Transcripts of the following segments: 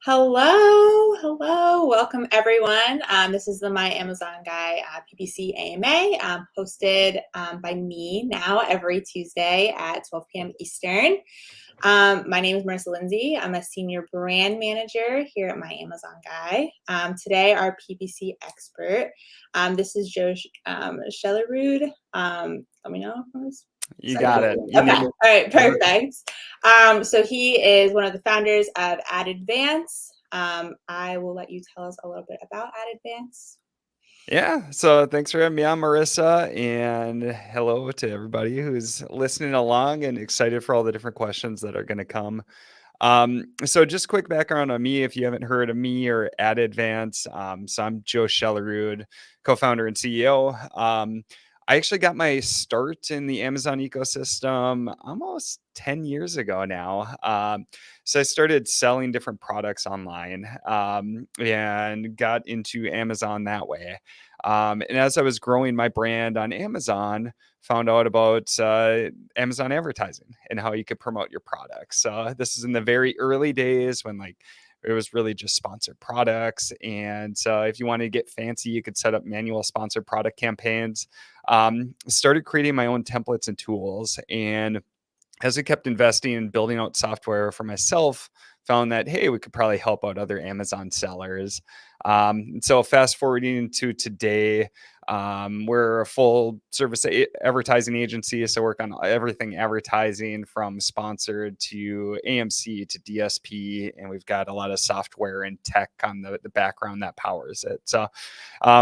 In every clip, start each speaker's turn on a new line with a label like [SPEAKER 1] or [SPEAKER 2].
[SPEAKER 1] Hello, welcome everyone. This is the My Amazon Guy PPC AMA, hosted by me now every Tuesday at 12 p.m. Eastern. My name is Marissa Linzey. I'm a senior brand manager here at My Amazon Guy. Today, our PPC expert, this is Joe Shelerud. Let me know if I was
[SPEAKER 2] You got it.
[SPEAKER 1] Okay. All right. Perfect. So he is one of the founders of Advance. I will let you tell us a little bit about Advance.
[SPEAKER 2] Yeah. So thanks for having me on, Marissa. And hello to everybody who's listening along and excited for all the different questions that are going to come. So just quick background on me, if you haven't heard of me or Advance. So I'm Joe Shelerud, co-founder and CEO. I actually got my start in the Amazon ecosystem almost 10 years ago now. So I started selling different products online and got into Amazon that way. And as I was growing my brand on Amazon, found out about Amazon advertising and how you could promote your products. So this is in the very early days when it was really just sponsored products. And so if you wanted to get fancy, you could set up manual sponsored product campaigns. Started creating my own templates and tools. And as I kept investing and building out software for myself, found that, hey, we could probably help out other Amazon sellers. So fast forwarding to today, we're a full service advertising agency. So work on everything advertising from sponsored to AMC to DSP. And we've got a lot of software and tech on the background that powers it. So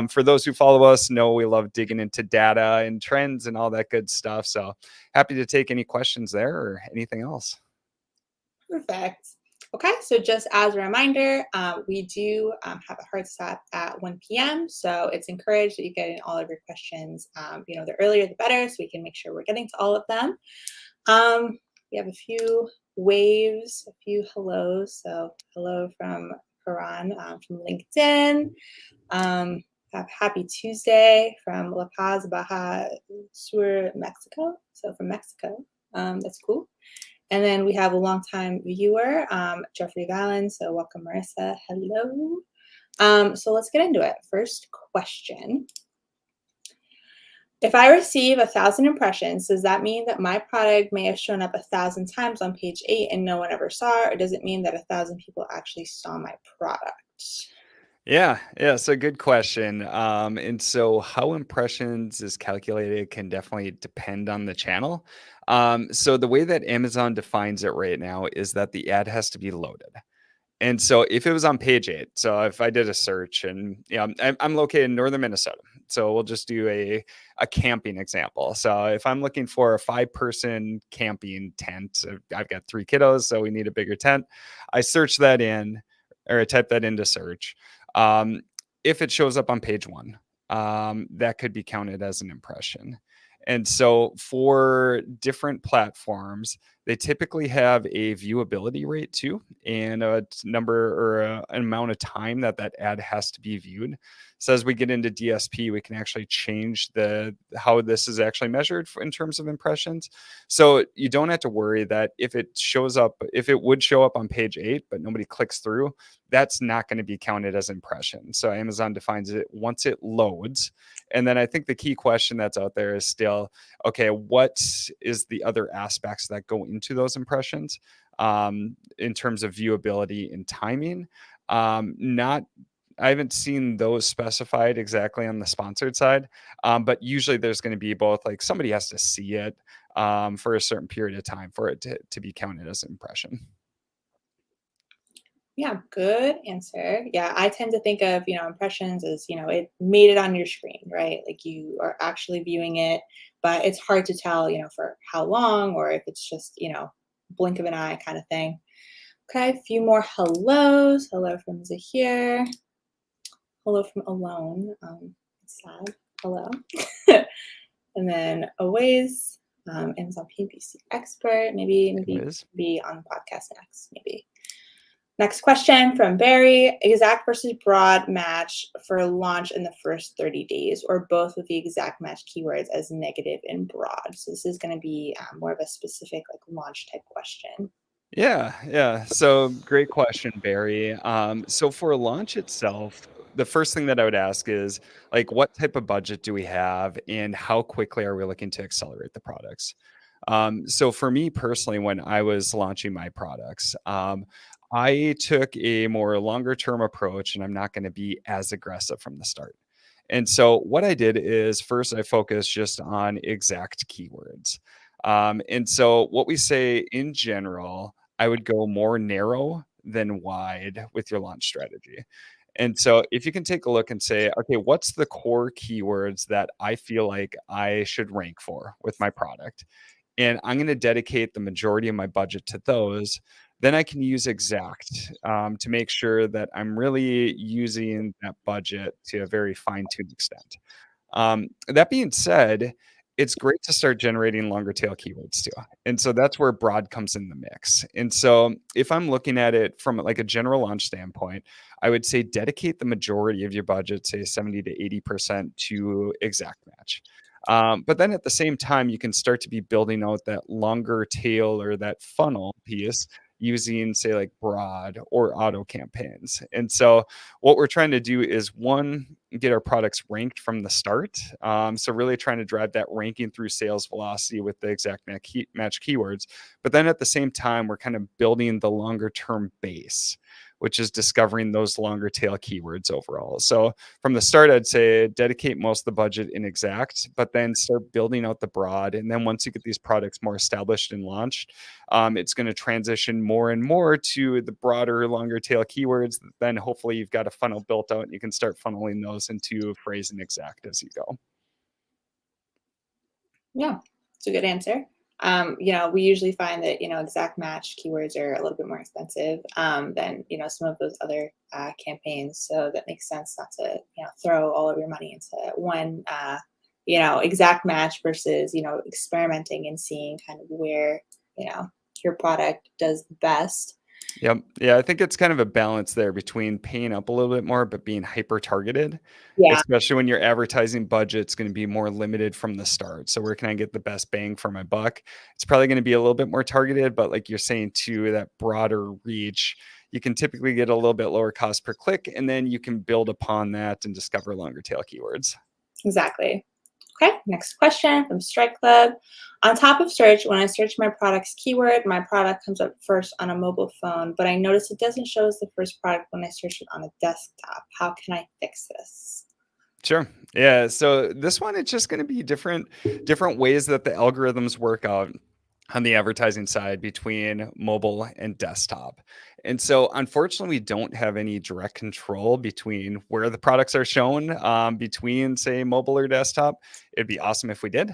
[SPEAKER 2] for those who follow us, know we love digging into data and trends and all that good stuff. So happy to take any questions there or anything else.
[SPEAKER 1] Perfect. Okay, so just as a reminder, we do have a hard stop at 1 p.m. So it's encouraged that you get in all of your questions. The earlier the better, so we can make sure we're getting to all of them. We have a few waves, a few hellos. So hello from Karan from LinkedIn. Have Happy Tuesday from La Paz, Baja Sur, Mexico. So from Mexico, that's cool. And then we have a longtime viewer, Jeffrey Valen. So welcome, Marissa. Hello. So let's get into it. First question. If I receive 1,000 impressions, does that mean that my product may have shown up 1,000 times on page 8 and no one ever saw it? Or does it mean that 1,000 people actually saw my product?
[SPEAKER 2] Yeah. So good question. And so how impressions is calculated can definitely depend on the channel. So the way that Amazon defines it right now is that the ad has to be loaded. And so if it was on page 8, so if I did a search and I'm located in northern Minnesota. So we'll just do a camping example. So if I'm looking for a 5-person camping tent, I've got 3 kiddos, so we need a bigger tent. I search that in or I type that into search. If it shows up on page 1, that could be counted as an impression. And so for different platforms, they typically have a viewability rate too, and a number or an amount of time that ad has to be viewed. So as we get into DSP, we can actually change how this is actually measured in terms of impressions. So you don't have to worry that if it would show up on page 8, but nobody clicks through, that's not going to be counted as impression. So Amazon defines it once it loads. And then I think the key question that's out there is still, okay, what is the other aspects that go into those impressions in terms of viewability and timing? I haven't seen those specified exactly on the sponsored side, but usually there's going to be both, like somebody has to see it for a certain period of time for it to be counted as an impression.
[SPEAKER 1] Yeah, good answer. Yeah, I tend to think of, impressions as, it made it on your screen, right? Like you are actually viewing it, but it's hard to tell, for how long or if it's just, blink of an eye kind of thing. Okay, a few more hellos. Hello from Zahir. Hello from Alone. It's sad. Hello. And then Always, Amazon PPC expert. Maybe be on the podcast next, maybe. Next question from Barry. Exact versus broad match for launch in the first 30 days, or both with the exact match keywords as negative and broad. So this is going to be more of a specific launch type question.
[SPEAKER 2] Yeah. So great question, Barry. So for launch itself, the first thing that I would ask is like, what type of budget do we have, and how quickly are we looking to accelerate the products? So for me personally, when I was launching my products, I took a more longer term approach, and I'm not going to be as aggressive from the start. And so what I did is first I focused just on exact keywords. And so what we say in general, I would go more narrow than wide with your launch strategy. And so if you can take a look and say, okay, what's the core keywords that I feel like I should rank for with my product? And I'm going to dedicate the majority of my budget to those. Then I can use exact to make sure that I'm really using that budget to a very fine tuned extent. That being said, it's great to start generating longer tail keywords too. And so that's where broad comes in the mix. And so if I'm looking at it from like a general launch standpoint, I would say dedicate the majority of your budget, say 70 to 80% to exact match. But then at the same time, you can start to be building out that longer tail or that funnel piece using, say, like broad or auto campaigns. And so what we're trying to do is one, get our products ranked from the start. So really trying to drive that ranking through sales velocity with the exact match keywords. But then at the same time, we're kind of building the longer term base, which is discovering those longer tail keywords overall. So from the start, I'd say dedicate most of the budget in exact, but then start building out the broad. And then once you get these products more established and launched, it's going to transition more and more to the broader, longer tail keywords. Then hopefully you've got a funnel built out and you can start funneling those into phrase and exact as you go.
[SPEAKER 1] Yeah, it's a good answer. We usually find that, exact match keywords are a little bit more expensive than, some of those other campaigns. So that makes sense not to, throw all of your money into one, exact match versus, experimenting and seeing kind of where, you know, your product does best.
[SPEAKER 2] Yep. Yeah, I think it's kind of a balance there between paying up a little bit more, but being hyper targeted,
[SPEAKER 1] Yeah,
[SPEAKER 2] especially when your advertising budget's going to be more limited from the start. So where can I get the best bang for my buck? It's probably going to be a little bit more targeted, but like you're saying too, that broader reach, you can typically get a little bit lower cost per click, and then you can build upon that and discover longer tail keywords.
[SPEAKER 1] exactly. Okay, next question from Strike Club. On top of search, when I search my product's keyword, my product comes up first on a mobile phone, but I notice it doesn't show as the first product when I search it on a desktop. How can I fix this?
[SPEAKER 2] Sure. Yeah. So this one, it's just going to be different ways that the algorithms work out on the advertising side between mobile and desktop. And so, unfortunately, we don't have any direct control between where the products are shown between, say, mobile or desktop. It'd be awesome if we did.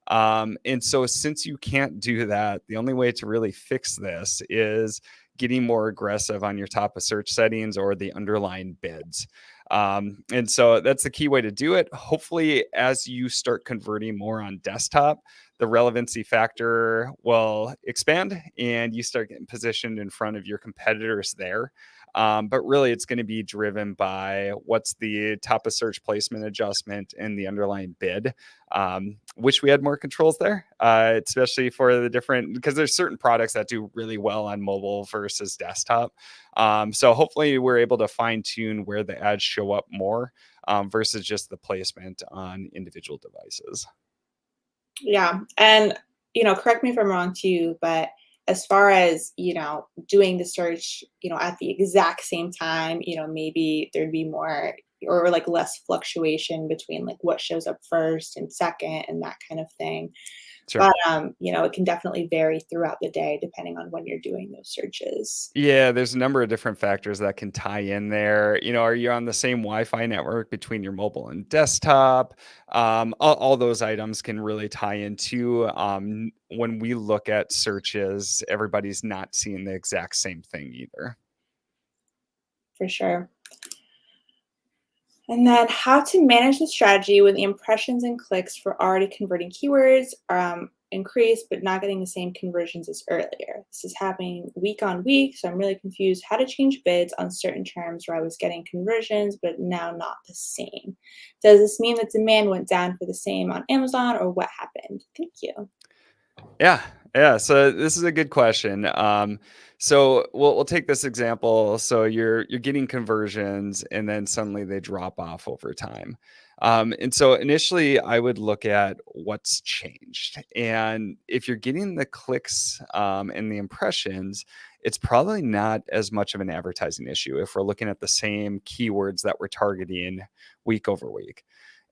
[SPEAKER 2] And so, since you can't do that, the only way to really fix this is getting more aggressive on your top of search settings or the underlying bids. And so that's the key way to do it. Hopefully, as you start converting more on desktop, the relevancy factor will expand and you start getting positioned in front of your competitors there. But really, it's going to be driven by what's the top of search placement adjustment and the underlying bid. Wish we had more controls there, especially for the different, because there's certain products that do really well on mobile versus desktop. So hopefully we're able to fine tune where the ads show up more versus just the placement on individual devices.
[SPEAKER 1] Yeah. And, correct me if I'm wrong too, but as far as, doing the search, at the exact same time, maybe there'd be more or like less fluctuation between like what shows up first and second and that kind of thing.
[SPEAKER 2] Sure.
[SPEAKER 1] But it can definitely vary throughout the day depending on when you're doing those searches.
[SPEAKER 2] Yeah, there's a number of different factors that can tie in there. Are you on the same Wi-Fi network between your mobile and desktop? All those items can really tie into when we look at searches, everybody's not seeing the exact same thing either.
[SPEAKER 1] For sure. And then how to manage the strategy when the impressions and clicks for already converting keywords increase, but not getting the same conversions as earlier. This is happening week on week, so I'm really confused how to change bids on certain terms where I was getting conversions, but now not the same. Does this mean that demand went down for the same on Amazon, or what happened? Thank you.
[SPEAKER 2] Yeah, yeah. So this is a good question. So we'll take this example. So you're getting conversions, and then suddenly they drop off over time. And so initially, I would look at what's changed, and if you're getting the clicks and the impressions, it's probably not as much of an advertising issue if we're looking at the same keywords that we're targeting week over week.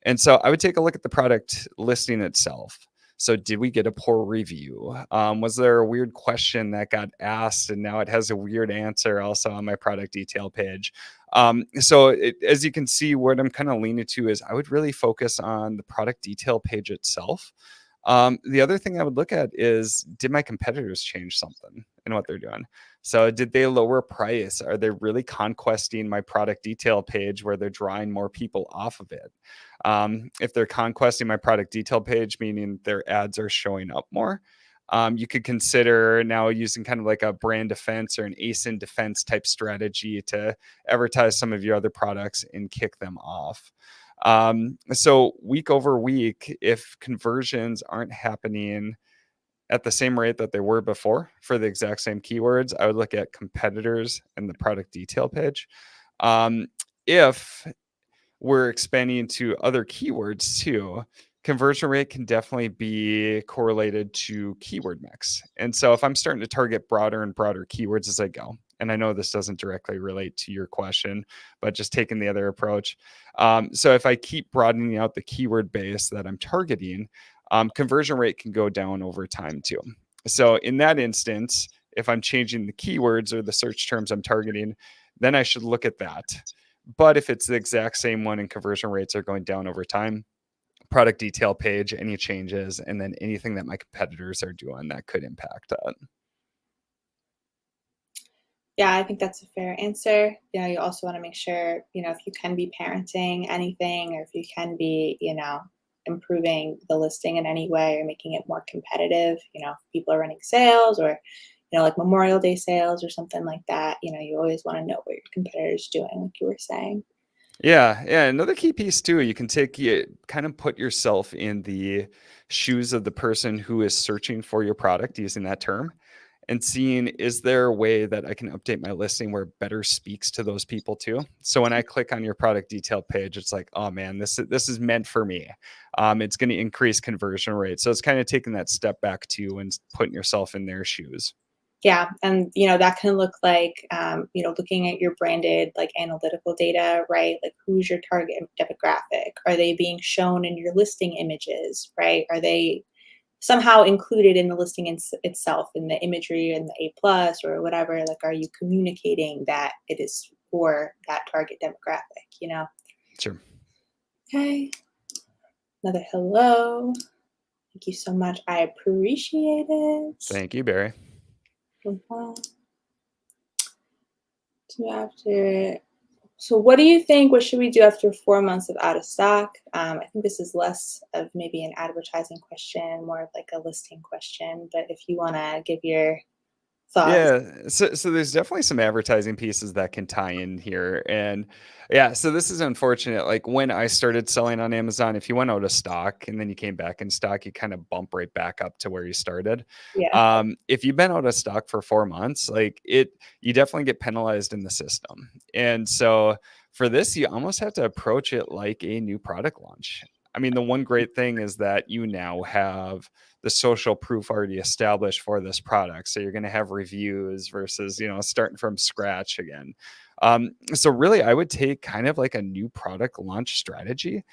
[SPEAKER 2] And so I would take a look at the product listing itself. So did we get a poor review? Was there a weird question that got asked and now it has a weird answer also on my product detail page? As you can see, what I'm kind of leaning to is I would really focus on the product detail page itself. The other thing I would look at is, did my competitors change something in what they're doing? So did they lower price? Are they really conquesting my product detail page where they're drawing more people off of it? If they're conquesting my product detail page, meaning their ads are showing up more, you could consider now using kind of like a brand defense or an ASIN defense type strategy to advertise some of your other products and kick them off. So week over week, if conversions aren't happening at the same rate that they were before for the exact same keywords, I would look at competitors and the product detail page. If we're expanding to other keywords too, conversion rate can definitely be correlated to keyword mix. And so if I'm starting to target broader and broader keywords as I go, and I know this doesn't directly relate to your question, but just taking the other approach. So if I keep broadening out the keyword base that I'm targeting, conversion rate can go down over time too. So in that instance, if I'm changing the keywords or the search terms I'm targeting, then I should look at that. But if it's the exact same one and conversion rates are going down over time, product detail page, any changes, and then anything that my competitors are doing that could impact that.
[SPEAKER 1] Yeah, I think that's a fair answer. You also want to make sure, if you can be parenting anything or if you can be, improving the listing in any way or making it more competitive, if people are running sales or, like Memorial Day sales or something like that, you always want to know what your competitor's doing, like you were saying.
[SPEAKER 2] Yeah, yeah. Another key piece too, you can take it, kind of put yourself in the shoes of the person who is searching for your product using that term and seeing, is there a way that I can update my listing where it better speaks to those people too? So when I click on your product detail page, it's like, oh man, this is meant for me. It's going to increase conversion rate. So it's kind of taking that step back too and putting yourself in their shoes.
[SPEAKER 1] Yeah, and that can look like looking at your branded like analytical data, right? Like who's your target demographic? Are they being shown in your listing images, right? Are they somehow included in the listing itself in the imagery and the A plus or whatever? Like, are you communicating that it is for that target demographic?
[SPEAKER 2] Sure.
[SPEAKER 1] Okay, another hello. Thank you so much. I appreciate it.
[SPEAKER 2] Thank you, Barry.
[SPEAKER 1] So after, so what do you think? What should we do after 4 months of out of stock? I think this is less of maybe an advertising question, more of like a listing question. But if you want to give your thoughts,
[SPEAKER 2] Yeah, so there's definitely some advertising pieces that can tie in here, and yeah, so this is unfortunate. Like when I started selling on Amazon, if you went out of stock and then you came back in stock, you kind of bump right back up to where you started.
[SPEAKER 1] yeah,
[SPEAKER 2] If you've been out of stock for 4 months, you definitely get penalized in the system, and so for this, you almost have to approach it like a new product launch. I mean, the one great thing is that you now have the social proof already established for this product. So you're going to have reviews versus, starting from scratch again. So really, I would take kind of like a new product launch strategy.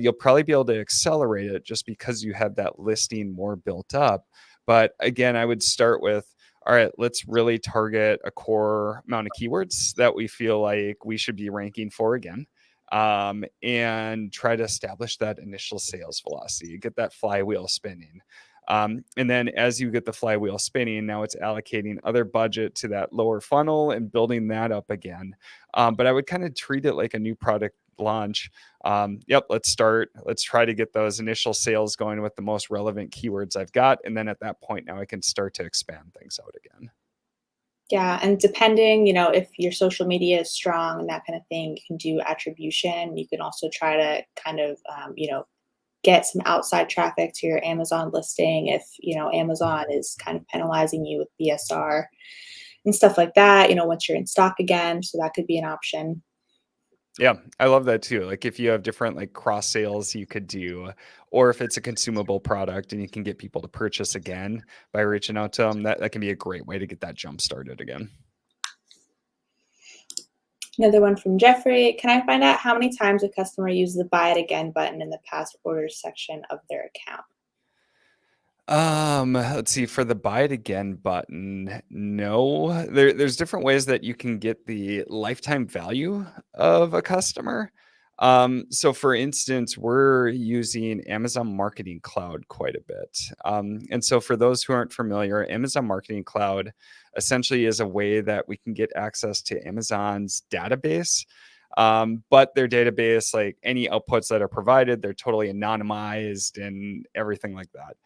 [SPEAKER 2] You'll probably be able to accelerate it just because you have that listing more built up. But again, I would start with, all right, let's really target a core amount of keywords that we feel like we should be ranking for again, and try to establish that initial sales velocity, get that flywheel spinning. And then as you get the flywheel spinning, now it's allocating other budget to that lower funnel and building that up again. But I would kind of treat it like a new product launch. Yep, let's try to get those initial sales going with the most relevant keywords I've got. And then at that point, now I can start to expand things out again.
[SPEAKER 1] yeah, and depending, if your social media is strong and that kind of thing, you can do attribution. You can also try to kind of, get some outside traffic to your Amazon listing if, Amazon is kind of penalizing you with BSR and stuff like that, once you're in stock again. So that could be an option.
[SPEAKER 2] Yeah, I love that too. Like if you have different like cross sales you could do, or if it's a consumable product and you can get people to purchase again by reaching out to them, that can be a great way to get that jump started again.
[SPEAKER 1] Another one from Jeffrey. Can I find out how many times a customer used the buy it again button in the past orders section of their account?
[SPEAKER 2] Let's see, for the buy it again button, no. There's different ways that you can get the lifetime value of a customer. So for instance, we're using Amazon Marketing Cloud quite a bit. And so for those who aren't familiar, Amazon Marketing Cloud essentially is a way that we can get access to Amazon's database. But their database, like any outputs that are provided, they're totally anonymized and everything like that.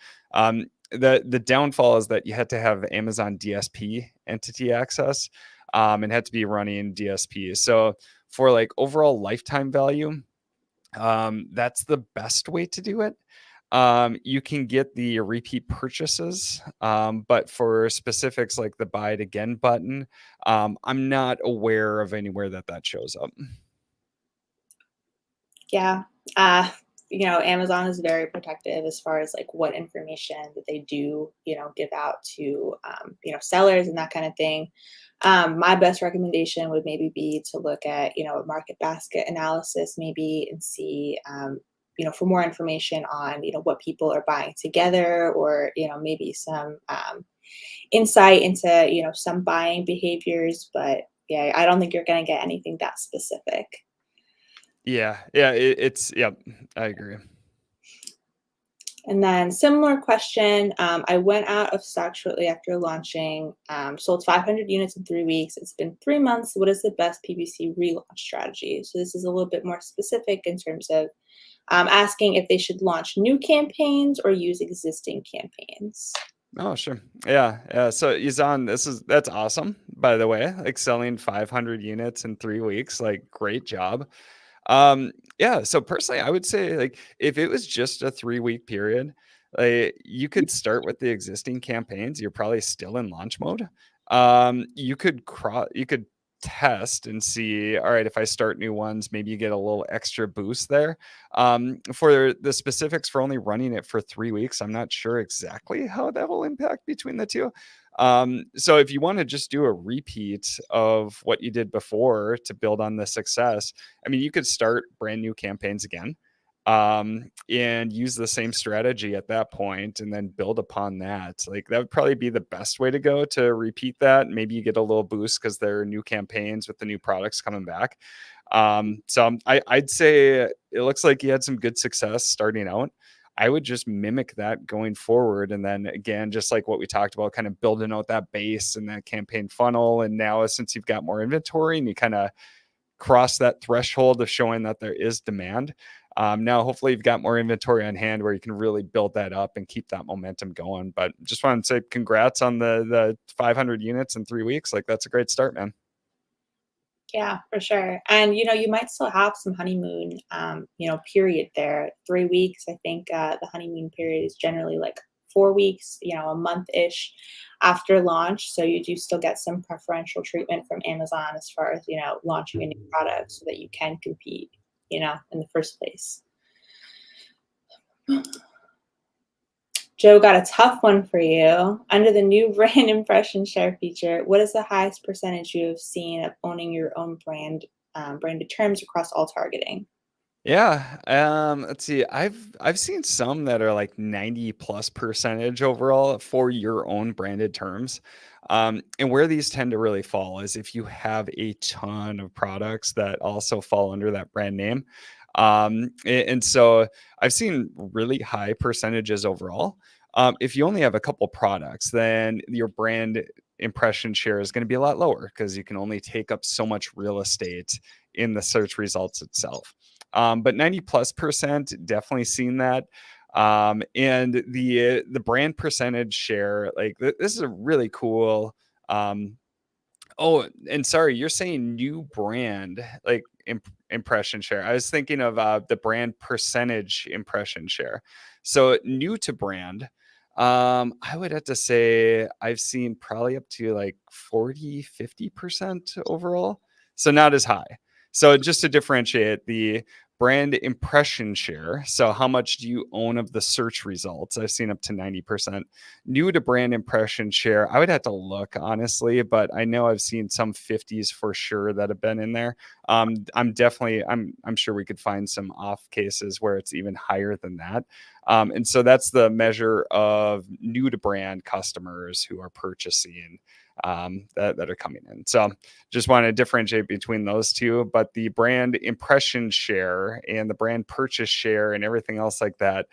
[SPEAKER 2] The downfall is that you had to have Amazon DSP entity access, and had to be running DSP. So for like overall lifetime value, that's the best way to do it. You can get the repeat purchases, but for specifics like the buy it again button, I'm not aware of anywhere that shows up.
[SPEAKER 1] Yeah. Amazon is very protective as far as like what information that they do, give out to, sellers and that kind of thing. My best recommendation would maybe be to look at, a market basket analysis, maybe, and see, for more information on, what people are buying together, or, maybe some insight into, some buying behaviors. But yeah, I don't think you're going to get anything that specific.
[SPEAKER 2] Yeah, yeah, yeah, I agree.
[SPEAKER 1] And then similar question, I went out of stock shortly after launching, sold 500 units in 3 weeks. It's been 3 months. What is the best PPC relaunch strategy? So this is a little bit more specific in terms of asking if they should launch new campaigns or use existing campaigns.
[SPEAKER 2] Oh, sure. Yeah, yeah. So Yazan, that's awesome, by the way. Like selling 500 units in 3 weeks, like great job. Yeah, so personally, I would say like if it was just a 3 week period, like you could start with the existing campaigns. You're probably still in launch mode. You could test and see, all right, if I start new ones, maybe you get a little extra boost there. For the specifics for only running it for 3 weeks, I'm not sure exactly how that will impact between the two. So if you want to just do a repeat of what you did before to build on the success, I mean, you could start brand new campaigns again, and use the same strategy at that point and then build upon that. Like that would probably be the best way to go to repeat that. Maybe you get a little boost because there are new campaigns with the new products coming back. I'd say it looks like you had some good success starting out. I would just mimic that going forward. And then again, just like what we talked about, kind of building out that base and that campaign funnel. And now, since you've got more inventory and you kind of cross that threshold of showing that there is demand, now hopefully you've got more inventory on hand where you can really build that up and keep that momentum going. But just want to say congrats on the 500 units in 3 weeks. Like that's a great start, man.
[SPEAKER 1] Yeah, for sure. And you might still have some honeymoon, period there. 3 weeks, I think the honeymoon period is generally like 4 weeks, a month-ish after launch. So you do still get some preferential treatment from Amazon as far as, launching a new product so that you can compete, in the first place. Joe, got a tough one for you. Under the new brand impression share feature, what is the highest percentage you have seen of owning your own branded terms across all targeting?
[SPEAKER 2] Yeah. Let's see. I've seen some that are like 90 plus percentage overall for your own branded terms. And where these tend to really fall is if you have a ton of products that also fall under that brand name. And so I've seen really high percentages overall. If you only have a couple products, then your brand impression share is going to be a lot lower because you can only take up so much real estate in the search results itself. But 90 plus percent definitely seen that. And the brand percentage share, like this is a really cool. Oh, and sorry, you're saying new brand. Like impression share. I was thinking of the brand percentage impression share. So new to brand, I would have to say I've seen probably up to like 40-50% overall. So not as high. So just to differentiate, the brand impression share. So how much do you own of the search results? I've seen up to 90%. New to brand impression share, I would have to look honestly, but I know I've seen some 50s for sure that have been in there. I'm sure we could find some off cases where it's even higher than that. And so that's the measure of new to brand customers who are purchasing that are coming in. So just want to differentiate between those two, but the brand impression share and the brand purchase share and everything else like that,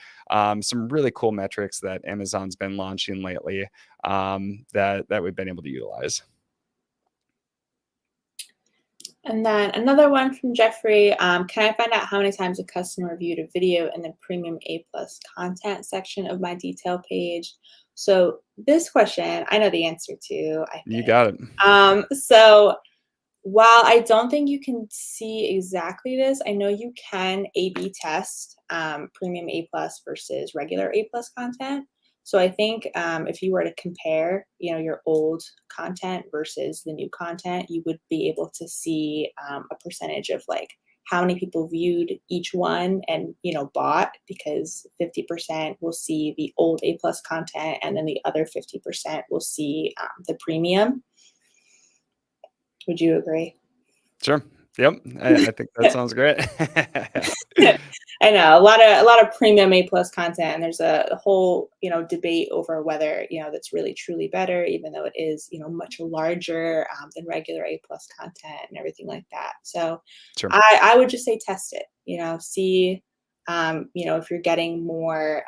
[SPEAKER 2] some really cool metrics that Amazon's been launching lately that we've been able to utilize.
[SPEAKER 1] And then another one from Jeffrey, can I find out how many times a customer viewed a video in the premium A+ content section of my detail page? So this question, I know the answer to, I
[SPEAKER 2] You
[SPEAKER 1] think.
[SPEAKER 2] got it.
[SPEAKER 1] So while I don't think you can see exactly this, I know you can A/B test premium A+ versus regular A+ content. So I think if you were to compare, your old content versus the new content, you would be able to see a percentage of like how many people viewed each one and bought, because 50% will see the old A+ content and then the other 50% will see the premium. Would you agree?
[SPEAKER 2] Sure. Yep. I think that sounds great.
[SPEAKER 1] I know a lot of premium A+ content, and there's a whole debate over whether that's really truly better, even though it is much larger than regular A+ content and everything like that. So
[SPEAKER 2] Sure.
[SPEAKER 1] I would just say test it. See if you're getting more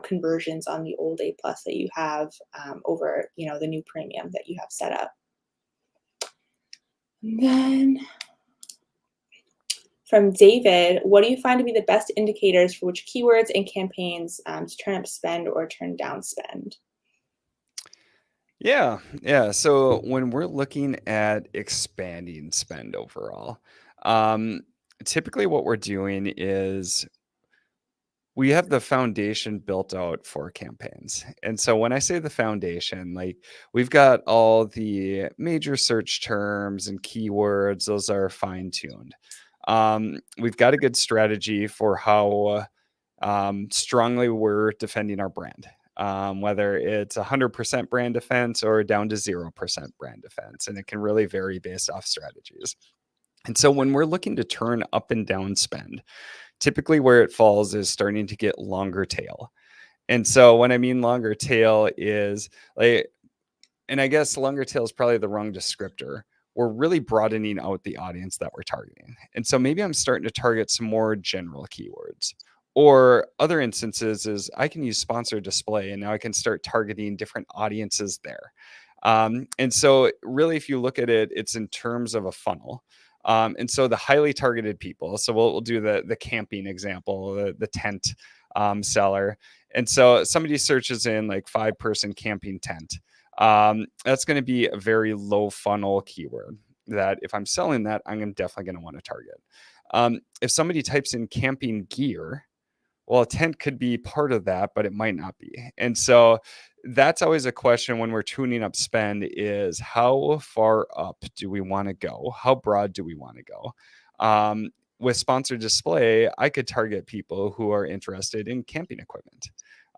[SPEAKER 1] conversions on the old A+ that you have over the new premium that you have set up. And then from David, what do you find to be the best indicators for which keywords and campaigns to turn up spend or turn down spend?
[SPEAKER 2] Yeah. So when we're looking at expanding spend overall, um, typically what we're doing is we have the foundation built out for campaigns. And so when I say the foundation, like we've got all the major search terms and keywords, those are fine tuned. We've got a good strategy for how strongly we're defending our brand, whether it's 100% brand defense or down to 0% brand defense. And it can really vary based off strategies. And so when we're looking to turn up and down spend, typically where it falls is starting to get longer tail. And so when I mean longer tail is like, and I guess longer tail is probably the wrong descriptor. We're really broadening out the audience that we're targeting. And so maybe I'm starting to target some more general keywords. Or other instances is I can use sponsored display and now I can start targeting different audiences there. And so really, if you look at it, it's in terms of a funnel. And so the highly targeted people, so we'll do the camping example, the tent seller. And so somebody searches in like 5-person camping tent. That's going to be a very low funnel keyword that if I'm selling that, I'm definitely going to want to target. If somebody types in camping gear, well, a tent could be part of that, but it might not be. And so that's always a question when we're tuning up spend is how far up do we want to go? How broad do we want to go? With sponsored display, I could target people who are interested in camping equipment.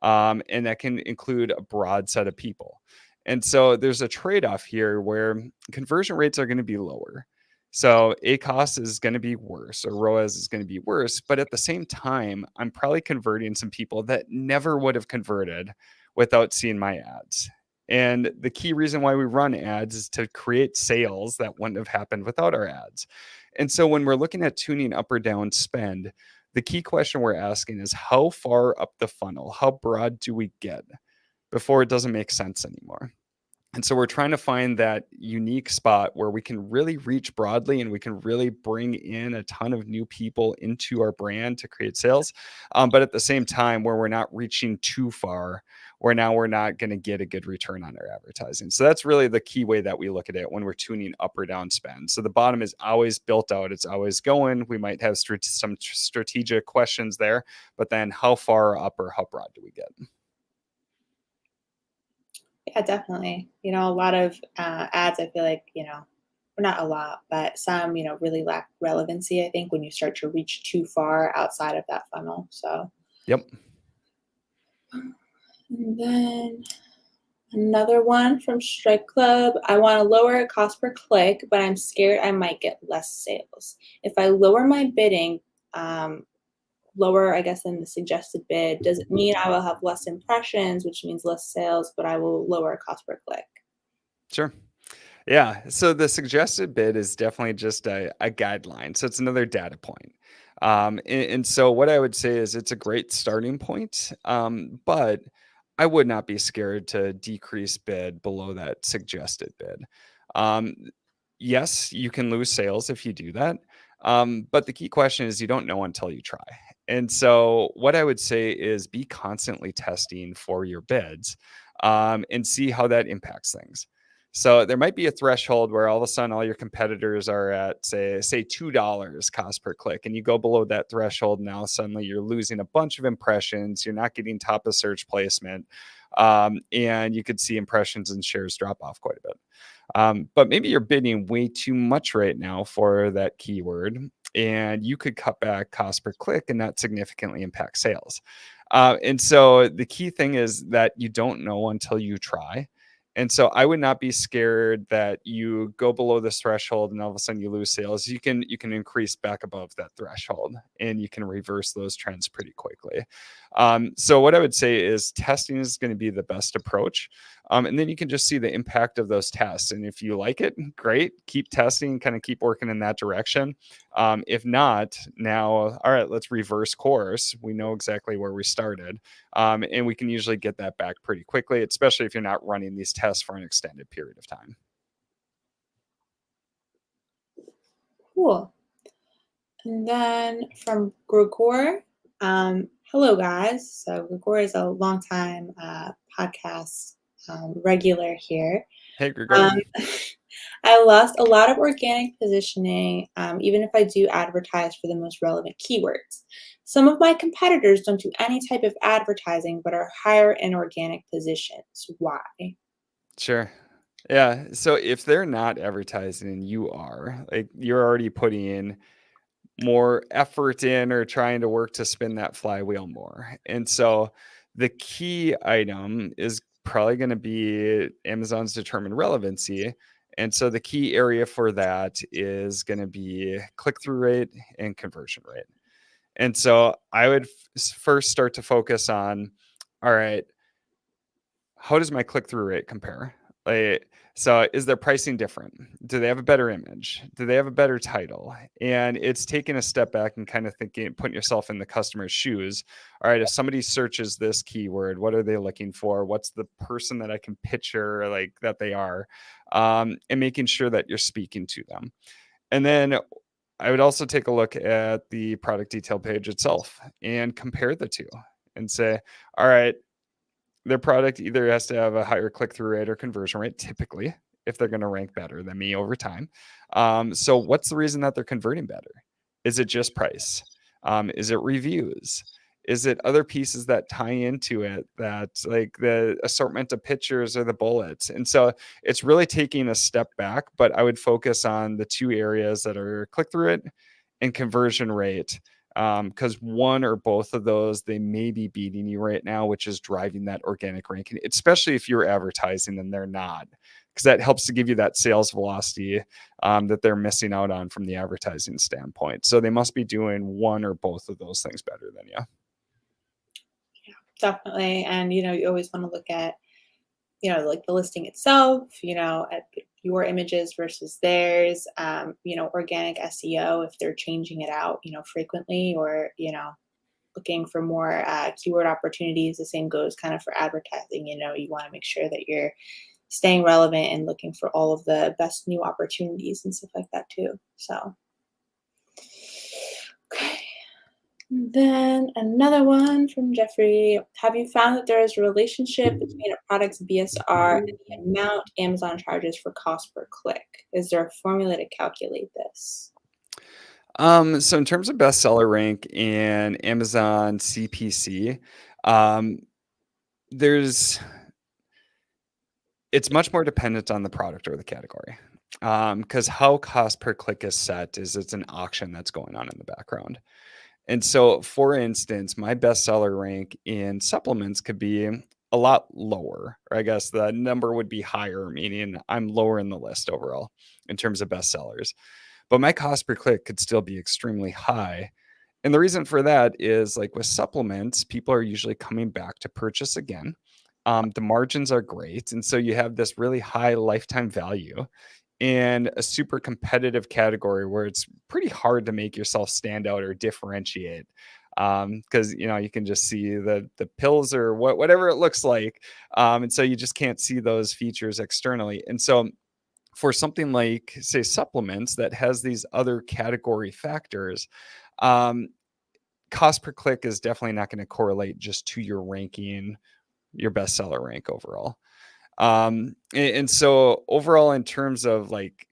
[SPEAKER 2] And that can include a broad set of people. And so there's a trade-off here where conversion rates are going to be lower. So ACoS is going to be worse, or ROAS is going to be worse. But at the same time, I'm probably converting some people that never would have converted without seeing my ads. And the key reason why we run ads is to create sales that wouldn't have happened without our ads. And so when we're looking at tuning up or down spend, the key question we're asking is how far up the funnel, how broad do we get before it doesn't make sense anymore? And so we're trying to find that unique spot where we can really reach broadly and we can really bring in a ton of new people into our brand to create sales. But at the same time, where we're not reaching too far, or now we're not going to get a good return on our advertising. So that's really the key way that we look at it when we're tuning up or down spend. So the bottom is always built out, it's always going. We might have some strategic questions there, but then how far up or how broad do we get?
[SPEAKER 1] Yeah, definitely. A lot of ads, I feel like, or not a lot, but some, really lack relevancy, I think, when you start to reach too far outside of that funnel. So,
[SPEAKER 2] Yep.
[SPEAKER 1] and then another one from Strike Club. I want to lower cost per click, but I'm scared I might get less sales. If I lower my bidding, lower, I guess, than the suggested bid, does it mean I will have less impressions, which means less sales, but I will lower cost per click?
[SPEAKER 2] Sure. Yeah. So the suggested bid is definitely just a guideline. So it's another data point. And so what I would say is it's a great starting point, but I would not be scared to decrease bid below that suggested bid. Um, yes, you can lose sales if you do that. But the key question is you don't know until you try. And so what I would say is be constantly testing for your bids, and see how that impacts things. So there might be a threshold where all of a sudden all your competitors are at say $2 cost per click, and you go below that threshold. Now suddenly you're losing a bunch of impressions. You're not getting top of search placement, and you could see impressions and shares drop off quite a bit. But maybe you're bidding way too much right now for that keyword, and you could cut back cost per click and not significantly impact sales. And so the key thing is that you don't know until you try. And so I would not be scared that you go below this threshold and all of a sudden you lose sales. You can increase back above that threshold and you can reverse those trends pretty quickly. So what I would say is testing is going to be the best approach. And then you can just see the impact of those tests. And if you like it, great, keep testing, kind of keep working in that direction. If not, now, all right, let's reverse course. We know exactly where we started. And we can usually get that back pretty quickly, especially if you're not running these tests for an extended period of time.
[SPEAKER 1] Cool. And then from Gregor, hello guys. So Gregor is a longtime podcast regular here.
[SPEAKER 2] Hey, Gregor.
[SPEAKER 1] Um, I lost a lot of organic positioning, even if I do advertise for the most relevant keywords. Some of my competitors don't do any type of advertising, but are higher in organic positions. Why?
[SPEAKER 2] Sure. Yeah. So if they're not advertising and you are, like, you're already putting in more effort in or trying to work to spin that flywheel more. And so the key item is probably going to be Amazon's determined relevancy. And so the key area for that is going to be click through rate and conversion rate. And so I would first start to focus on, all right, how does my click through rate compare? Like, so is their pricing different? Do they have a better image? Do they have a better title? And it's taking a step back and kind of thinking, putting yourself in the customer's shoes. All right, if somebody searches this keyword, what are they looking for? What's the person that I can picture like that they are? And making sure that you're speaking to them. And then I would also take a look at the product detail page itself and compare the two and say, all right, their product either has to have a higher click-through rate or conversion rate, typically, if they're going to rank better than me over time. So what's the reason that they're converting better? Is it just price? Is it reviews? Is it other pieces that tie into it, that like the assortment of pictures or the bullets? And so it's really taking a step back, but I would focus on the two areas that are click-through rate and conversion rate, because one or both of those, they may be beating you right now, which is driving that organic ranking, especially if you're advertising and they're not, because that helps to give you that sales velocity that they're missing out on from the advertising standpoint. So they must be doing one or both of those things better than you.
[SPEAKER 1] Definitely. And, you always want to look at, like the listing itself, at your images versus theirs, organic SEO, if they're changing it out, frequently, or, looking for more keyword opportunities. The same goes kind of for advertising. You want to make sure that you're staying relevant and looking for all of the best new opportunities and stuff like that too. So, okay. Then another one from Jeffrey. Have you found that there is a relationship between a product's BSR and the amount Amazon charges for cost per click? Is there a formula to calculate this?
[SPEAKER 2] So in terms of bestseller rank and Amazon CPC, um, there's it's much more dependent on the product or the category. Because how cost per click is set is it's an auction that's going on in the background. And so, for instance, my bestseller rank in supplements could be a lot lower, or I guess the number would be higher, meaning I'm lower in the list overall in terms of bestsellers. But my cost per click could still be extremely high. And the reason for that is like with supplements, people are usually coming back to purchase again. The margins are great. And so you have this really high lifetime value in a super competitive category where it's pretty hard to make yourself stand out or differentiate. Because you can just see the pills or whatever it looks like. And so you just can't see those features externally. And so for something like, say, supplements that has these other category factors, um, cost per click is definitely not going to correlate just to your ranking, your bestseller rank overall. And so overall, in terms of like,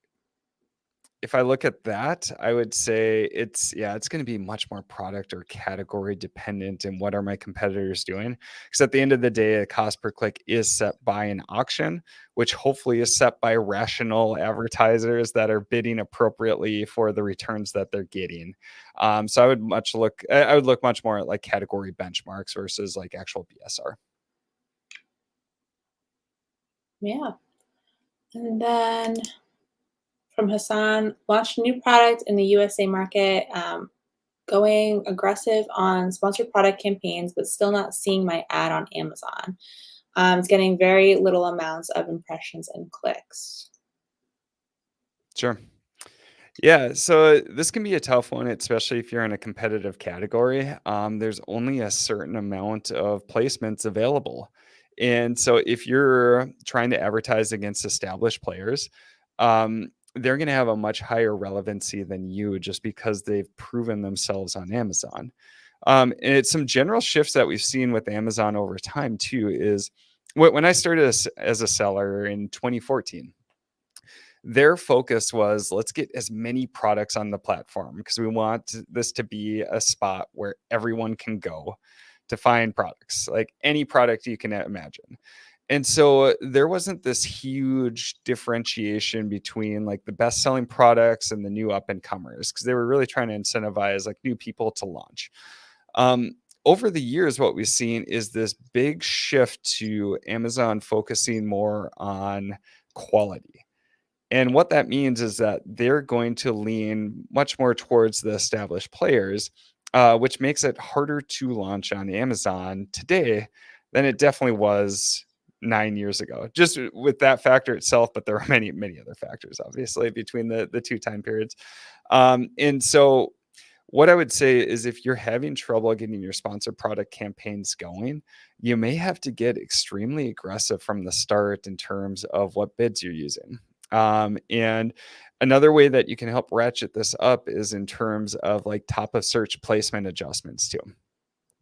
[SPEAKER 2] if I look at that, I would say it's going to be much more product or category dependent and what are my competitors doing? Because at the end of the day, a cost per click is set by an auction, which hopefully is set by rational advertisers that are bidding appropriately for the returns that they're getting. So I would look much more at like category benchmarks versus like actual BSR.
[SPEAKER 1] Yeah. And then from Hassan, launched a new product in the USA market, going aggressive on sponsored product campaigns, but still not seeing my ad on Amazon. It's getting very little amounts of impressions and clicks.
[SPEAKER 2] Sure. Yeah, so this can be a tough one, especially if you're in a competitive category. There's only a certain amount of placements available. And so if you're trying to advertise against established players, they're going to have a much higher relevancy than you just because they've proven themselves on Amazon. And it's some general shifts that we've seen with Amazon over time too is when I started as a seller in 2014, their focus was let's get as many products on the platform because we want this to be a spot where everyone can go to find products, like any product you can imagine. And so there wasn't this huge differentiation between like the best selling products and the new up and comers because they were really trying to incentivize like new people to launch. Um, Over the years, what we've seen is this big shift to Amazon focusing more on quality. And what that means is that they're going to lean much more towards the established players, which makes it harder to launch on Amazon today than it definitely was 9 years ago. Just with that factor itself, but there are many, many other factors, obviously, between the two time periods. And so, what I would say is if you're having trouble getting your sponsored product campaigns going, you may have to get extremely aggressive from the start in terms of what bids you're using. And another way that you can help ratchet this up is in terms of like top of search placement adjustments too.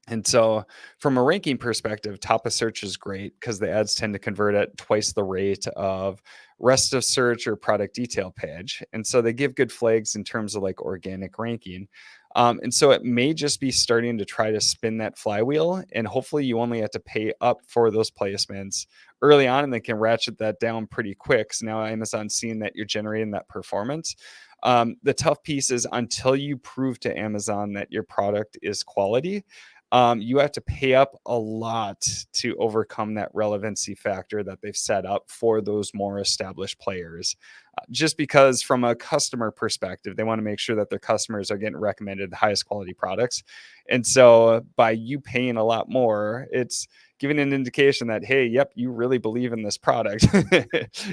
[SPEAKER 2] And so, from a ranking perspective, top of search is great because the ads tend to convert at twice the rate of rest of search or product detail page. And so, they give good flags in terms of like organic ranking. And so, it may just be starting to try to spin that flywheel. And hopefully, you only have to pay up for those placements early on and they can ratchet that down pretty quick. So, now Amazon's seeing that you're generating that performance. The tough piece is until you prove to Amazon that your product is quality, you have to pay up a lot to overcome that relevancy factor that they've set up for those more established players. Just because, from a customer perspective, they want to make sure that their customers are getting recommended the highest quality products. And so, by you paying a lot more, it's giving an indication that, hey, yep, you really believe in this product.